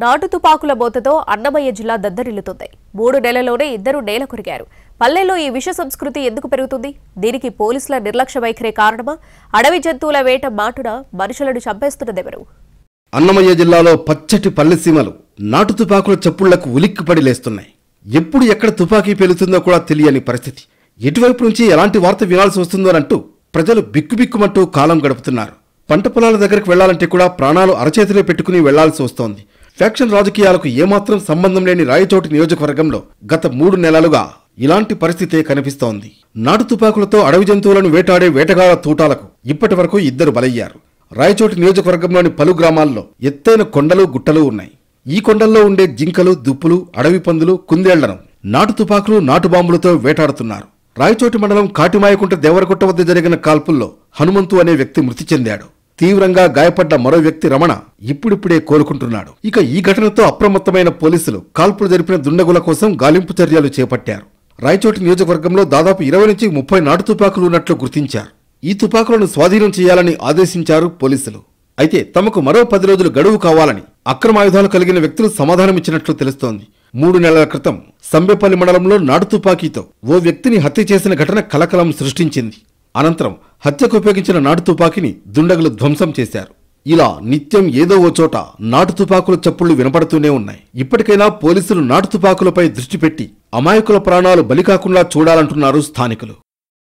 నాటు తుపాకుల మోతతో అన్నమయ్య జిల్లా దద్దరిల్లుతోంది. 3 నెలల్లోనే 2 నేల కొరిగారు. పల్లెల్లో ఈ విష సంస్కృతి ఎందుకు పెరుగుతుంది? దీనికి పోలీసుల నిర్లక్ష్య వైఖరే కారణమా? అడవి జంతువుల వేట మాటున మనుషులను చంపేస్తున్నదెవరు? అన్నమయ్య జిల్లాలో పచ్చటి పల్లె సీమలు నాటు తుపాకుల చప్పుళ్లకు ఉలిక్కిపడి లేస్తున్నాయి. ఎప్పుడు ఎక్కడ తుపాకీ పేలుతుందో కూడా తెలియని పరిస్థితి. ఎటువైపు నుంచి ఎలాంటి వార్త వినాల్సి వస్తుందోనంటూ ప్రజలు బిక్కుబిక్కుమంటూ కాలం గడుపుతున్నారు. పంట పొలాల దగ్గరకు వెళ్లాలంటే కూడా ప్రాణాలు అరచేతిలో పెట్టుకుని వెళ్లాల్సి వస్తోంది. ఫ్యాక్షన్ రాజకీయాలకు ఏమాత్రం సంబంధం లేని రాయచోటి నియోజకవర్గంలో గత 3 నెలలుగా ఇలాంటి పరిస్థితే కనిపిస్తోంది. నాటు తుపాకులతో అడవి జంతువులను వేటాడే వేటగాళ్ల తూటాలకు ఇప్పటి వరకు 2 బలయ్యారు. రాయచోటి నియోజకవర్గంలోని పలు గ్రామాల్లో ఎత్తైన కొండలు గుట్టలు ఉన్నాయి. ఈ కొండల్లో ఉండే జింకలు, దుప్పులు, అడవి పందులు, కుందేళ్లను నాటు తుపాకులు, నాటు బాంబులతో వేటాడుతున్నారు. రాయచోటి మండలం కాటిమాయకుంట దేవరగుట్ట వద్ద జరిగిన కాల్పుల్లో హనుమంతు అనే వ్యక్తి మృతి చెందాడు. తీవ్రంగా గాయపడ్డ మరో వ్యక్తి రమణ ఇప్పుడిప్పుడే కోలుకుంటున్నాడు. ఇక ఈ ఘటనతో అప్రమత్తమైన పోలీసులు కాల్పులు జరిపిన దుండగుల కోసం గాలింపు చర్యలు చేపట్టారు. రాయచోటి నియోజకవర్గంలో దాదాపు 20 నుంచి 30 నాటు తుపాకులు ఉన్నట్లు గుర్తించారు. ఈ తుపాకులను స్వాధీనం చేయాలని ఆదేశించారు పోలీసులు. అయితే తమకు మరో 10 రోజులు గడువు కావాలని అక్రమాయుధాలు కలిగిన వ్యక్తులు సమాధానమిచ్చినట్లు తెలుస్తోంది. 3 నెలల క్రితం సంబెపల్లి మండలంలో నాటు తుపాకీతో ఓ వ్యక్తిని హత్య చేసిన ఘటన కలకలం సృష్టించింది. అనంతరం హత్యకు ఉపయోగించిన నాటు తుపాకీని దుండగులు ధ్వంసం చేశారు. ఇలా నిత్యం ఏదో ఓ చోట నాటు తుపాకుల చప్పుళ్లు వినపడుతూనే ఉన్నాయి. ఇప్పటికైనా పోలీసులు నాటు తుపాకులపై దృష్టి పెట్టి అమాయకుల ప్రాణాలు బలి కాకుండా చూడాలంటున్నారు స్థానికులు.